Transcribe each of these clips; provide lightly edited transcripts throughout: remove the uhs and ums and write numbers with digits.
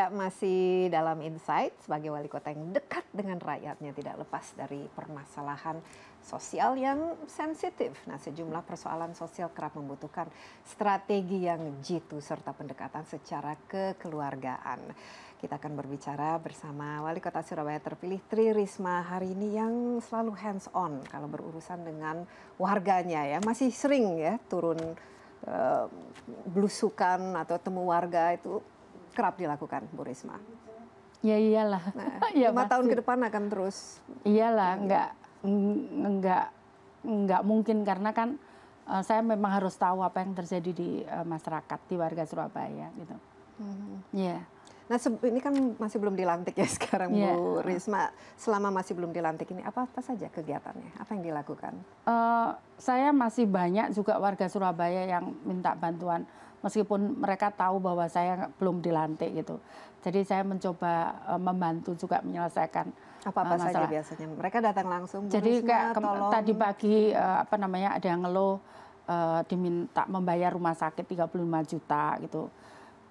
Ya, masih dalam Insight sebagai wali kota yang dekat dengan rakyatnya, tidak lepas dari permasalahan sosial yang sensitif. Nah, sejumlah persoalan sosial kerap membutuhkan strategi yang jitu serta pendekatan secara kekeluargaan. Kita akan berbicara bersama wali kota Surabaya terpilih Tri Risma hari ini yang selalu hands on kalau berurusan dengan warganya ya. Masih sering ya turun belusukan atau temu warga itu kerap dilakukan, Bu Risma. Ya iyalah. Nah, ya 5 tahun ke depan akan terus. Iyalah, nggak mungkin karena kan saya memang harus tahu apa yang terjadi di masyarakat, di warga Surabaya gitu. Iya. Nah, ini kan masih belum dilantik ya sekarang, Bu Risma. Selama masih belum dilantik ini, apa saja kegiatannya? Apa yang dilakukan? Saya masih banyak juga warga Surabaya yang minta bantuan, meskipun mereka tahu bahwa saya belum dilantik gitu. Jadi saya mencoba membantu juga menyelesaikan apa saja masalah. biasanya? Mereka datang langsung, Bu Jadi Risma, kayak tadi pagi ada yang ngeluh diminta membayar rumah sakit 35 juta gitu.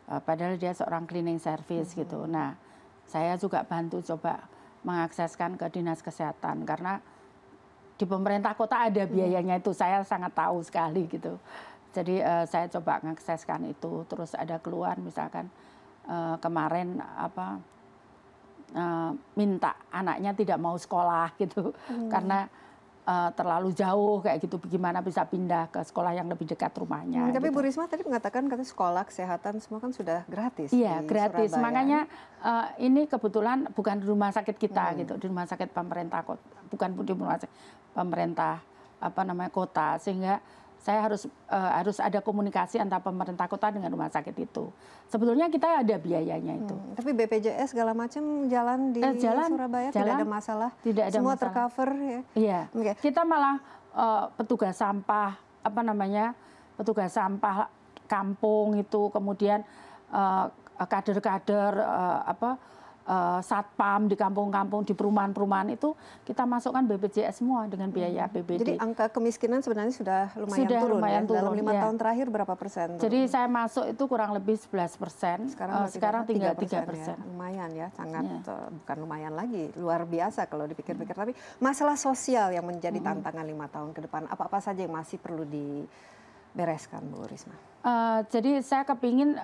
Padahal dia seorang cleaning service gitu. Nah, saya juga bantu coba mengakseskan ke dinas kesehatan karena di pemerintah kota ada biayanya itu, saya sangat tahu sekali gitu. Jadi saya coba mengakseskan itu. Terus ada keluhan misalkan kemarin minta anaknya tidak mau sekolah gitu karena terlalu jauh kayak gitu, bagaimana bisa pindah ke sekolah yang lebih dekat rumahnya. Tapi gitu. Bu Risma tadi mengatakan katanya sekolah, kesehatan semua kan sudah gratis. Iya, di gratis. Surabaya. Makanya ini kebetulan bukan di rumah sakit kita gitu, di rumah sakit pemerintah kota, bukan di rumah sakit pemerintah kota, sehingga saya harus ada komunikasi antara pemerintah kota dengan rumah sakit itu. Sebetulnya kita ada biayanya itu. Tapi BPJS segala macam jalan di Surabaya, tidak ada masalah. Tidak ada semua masalah. tercover ya. Iya. Okay. Kita malah petugas sampah petugas sampah kampung itu, kemudian kader-kader satpam di kampung-kampung, di perumahan-perumahan itu kita masukkan BPJS semua dengan biaya APBD. Jadi angka kemiskinan sebenarnya sudah lumayan turun. Dalam 5 tahun terakhir berapa persen? Jadi saya masuk itu kurang lebih 11%. Sekarang tinggal 3%. Ya. Lumayan ya, sangat bukan lumayan lagi, luar biasa kalau dipikir-pikir. Tapi masalah sosial yang menjadi tantangan 5 tahun ke depan, apa-apa saja yang masih perlu dibereskan, Bu Risma? Jadi saya kepingin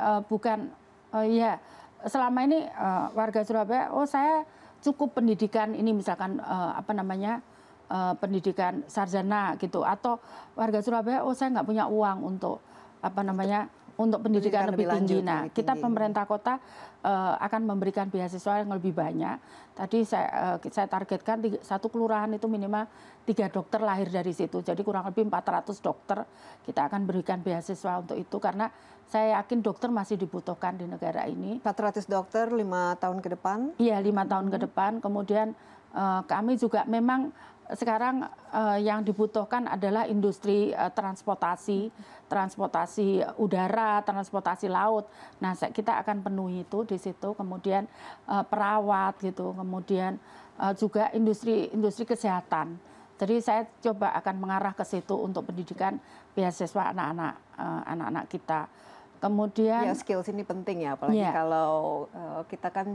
selama ini warga Surabaya, saya cukup pendidikan ini misalkan pendidikan sarjana gitu, atau warga Surabaya, saya nggak punya uang untuk untuk pendidikan lebih tinggi. Nah, kita pemerintah kota akan memberikan beasiswa yang lebih banyak. Tadi saya targetkan satu kelurahan itu minimal 3 dokter lahir dari situ. Jadi kurang lebih 400 dokter kita akan berikan beasiswa untuk itu, karena saya yakin dokter masih dibutuhkan di negara ini. 400 dokter 5 tahun ke depan? Iya, 5 tahun ke depan. Kemudian kami juga memang sekarang yang dibutuhkan adalah industri transportasi udara, transportasi laut. Nah, kita akan penuhi itu di situ. Kemudian perawat gitu, kemudian juga industri kesehatan. Jadi saya coba akan mengarah ke situ untuk pendidikan beasiswa anak-anak kita. Kemudian ya, skills ini penting ya, apalagi kalau kita kan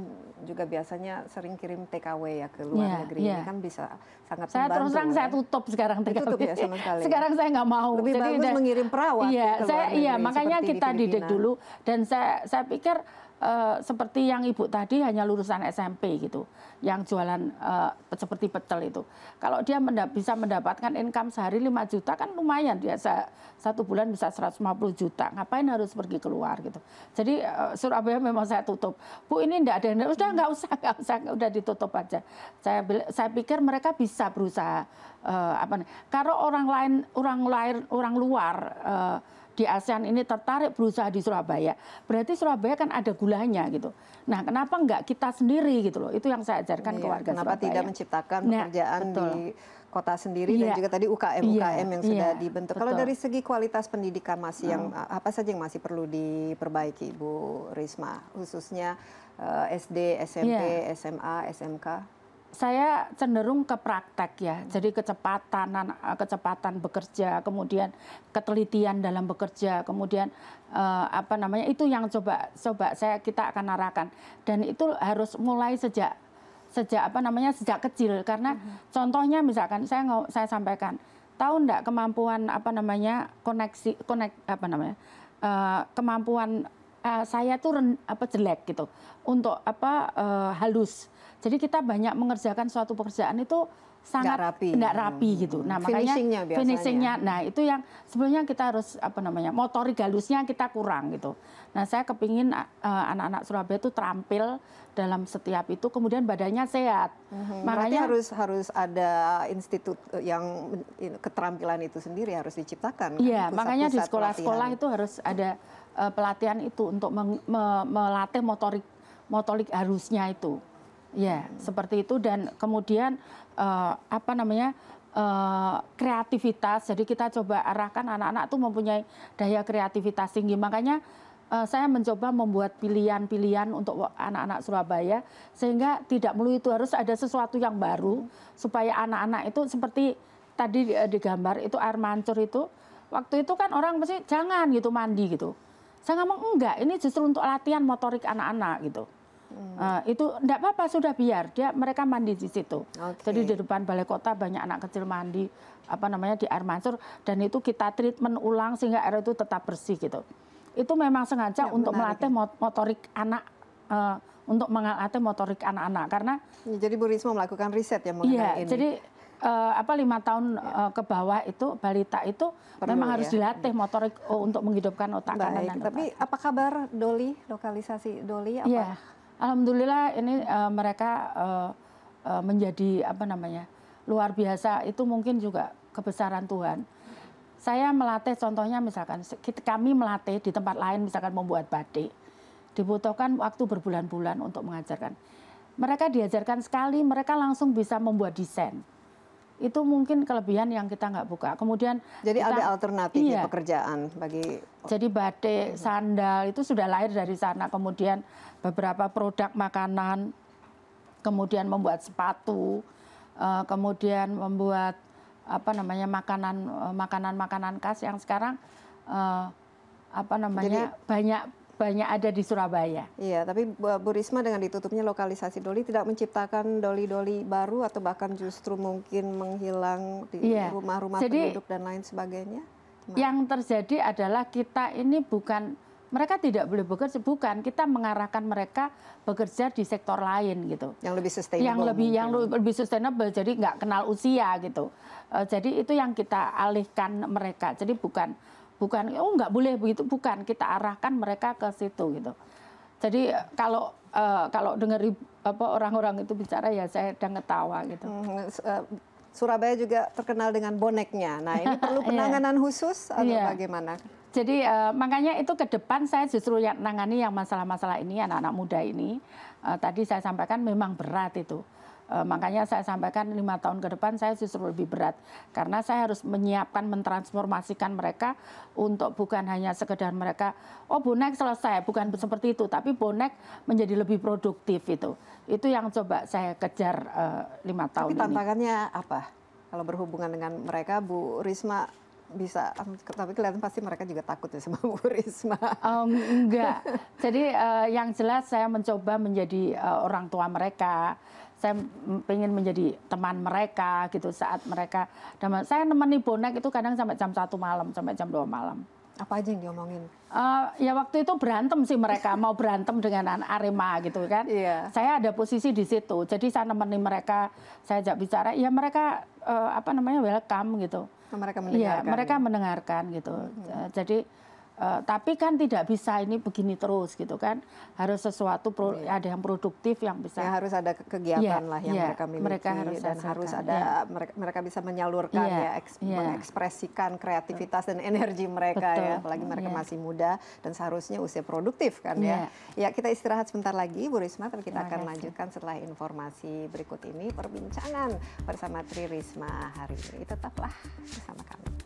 juga biasanya sering kirim TKW ya ke luar negeri. Ini kan bisa sangat membantu. Terus terang saya tutup sekarang TKW. Ditutup ya sama sekali. Sekarang saya nggak mau. Lebih bagus mengirim perawat ke luar negeri. Makanya kita didik dulu. Dan saya pikir seperti yang Ibu tadi hanya lulusan SMP gitu, yang jualan seperti pecel itu. Kalau dia bisa mendapatkan income sehari 5 juta kan lumayan, dia satu bulan bisa 150 juta. Ngapain harus pergi keluar gitu. Jadi Surabaya memang saya tutup. Bu, ini enggak ada, nggak usah, udah ditutup aja. Saya pikir mereka bisa berusaha kalau orang luar di ASEAN ini tertarik berusaha di Surabaya, berarti Surabaya kan ada gulanya gitu. Nah, kenapa enggak kita sendiri gitu loh? Itu yang saya ajarkan ke warga Surabaya. Kenapa tidak menciptakan pekerjaan di kota sendiri dan juga tadi UKM yang sudah dibentuk. Kalau dari segi kualitas pendidikan masih apa saja yang masih perlu diperbaiki, Bu Risma, khususnya SD, SMP, SMA, SMK? Saya cenderung ke praktek ya, jadi kecepatan bekerja, kemudian ketelitian dalam bekerja, kemudian apa namanya itu yang coba kita akan arahkan, dan itu harus mulai sejak apa namanya sejak kecil, karena contohnya misalkan saya sampaikan, tahu enggak kemampuan apa namanya kemampuan saya tuh jelek gitu untuk halus. Jadi kita banyak mengerjakan suatu pekerjaan itu sangat nggak rapi gitu. Nah, makanya finishingnya, nah itu yang sebenarnya kita harus motorik halusnya kita kurang gitu. Nah, saya kepingin anak-anak Surabaya itu terampil dalam setiap itu, kemudian badannya sehat. Makanya harus ada institut yang keterampilan itu sendiri harus diciptakan. Iya, makanya di sekolah-sekolah itu harus ada pelatihan itu untuk melatih motorik halusnya itu. Ya, seperti itu, dan kemudian kreativitas. Jadi kita coba arahkan anak-anak tuh mempunyai daya kreativitas tinggi. Makanya saya mencoba membuat pilihan-pilihan untuk anak-anak Surabaya sehingga tidak melulu itu harus ada sesuatu yang baru, supaya anak-anak itu seperti tadi digambar itu air mancur itu. Waktu itu kan orang mesti jangan gitu mandi gitu. Saya ngomong enggak, ini justru untuk latihan motorik anak-anak gitu. Itu enggak apa-apa, sudah biar mereka mandi di situ. Jadi di depan balai kota banyak anak kecil mandi di air mancur, dan itu kita treatment ulang sehingga air itu tetap bersih gitu. Itu memang sengaja untuk melatih motorik anak, untuk melatih motorik anak-anak, karena jadi Bu Risma melakukan riset ya mengenai ini. Jadi 5 tahun ke bawah itu balita itu memang harus dilatih motorik untuk menghidupkan otak kanan dan otak. Tapi apa kabar Doli, lokalisasi Doli? Iya, alhamdulillah ini mereka menjadi luar biasa. Itu mungkin juga kebesaran Tuhan. Saya melatih, contohnya misalkan kami melatih di tempat lain, misalkan membuat batik, dibutuhkan waktu berbulan-bulan untuk mengajarkan. Mereka diajarkan sekali, mereka langsung bisa membuat desain. Itu mungkin kelebihan yang kita nggak buka. Kemudian jadi ada alternatifnya pekerjaan bagi. Jadi batik, sandal itu sudah lahir dari sana. Kemudian beberapa produk makanan, kemudian membuat sepatu, kemudian membuat makanan khas yang sekarang jadi, banyak ada di Surabaya. Iya, tapi Bu Risma dengan ditutupnya lokalisasi Doli tidak menciptakan Doli-Doli baru atau bahkan justru mungkin menghilang di rumah-rumah penduduk dan lain sebagainya? Yang terjadi adalah kita ini mereka tidak boleh bekerja, kita mengarahkan mereka bekerja di sektor lain gitu. Yang lebih sustainable. Yang lebih sustainable, jadi nggak kenal usia gitu. Jadi itu yang kita alihkan mereka. Jadi bukan nggak boleh begitu, bukan, kita arahkan mereka ke situ gitu. Jadi kalau dengar orang-orang itu bicara ya saya sedang ketawa gitu. Surabaya juga terkenal dengan boneknya. Nah, ini perlu penanganan khusus atau bagaimana? Jadi makanya itu ke depan saya justru yang nangani yang masalah-masalah ini, anak-anak muda ini. Tadi saya sampaikan memang berat itu. Makanya saya sampaikan 5 tahun ke depan saya justru lebih berat, karena saya harus menyiapkan, mentransformasikan mereka untuk bukan hanya sekedar mereka bonek selesai, bukan seperti itu, tapi bonek menjadi lebih produktif itu yang coba saya kejar 5 tahun ini. Tapi tantangannya apa kalau berhubungan dengan mereka, Bu Risma? Bisa, tapi kelihatan pasti mereka juga takut ya sama Bu Risma. Enggak, jadi yang jelas saya mencoba menjadi orang tua mereka. Saya ingin menjadi teman mereka gitu saat mereka. Saya nemeni bonek itu kadang sampai jam 1 malam, sampai jam 2 malam. Apa aja yang diomongin? Ya waktu itu berantem sih mereka, mau berantem dengan Arema gitu kan. Saya ada posisi di situ, jadi saya nemeni mereka, saya ajak bicara, ya mereka welcome gitu. Mereka mendengarkan. Iya, mereka mendengarkan gitu. Jadi tapi kan tidak bisa ini begini terus gitu kan, harus sesuatu ada yang produktif yang bisa. Ya, harus ada kegiatan lah yang mereka miliki, dan harus ada mereka bisa menyalurkan mengekspresikan kreativitas dan energi mereka. Ya, apalagi mereka masih muda dan seharusnya usia produktif kan ya. Ya, kita istirahat sebentar lagi Bu Risma, tapi kita akan lanjutkan setelah informasi berikut ini, perbincangan bersama Tri Risma hari ini. Tetaplah bersama kami.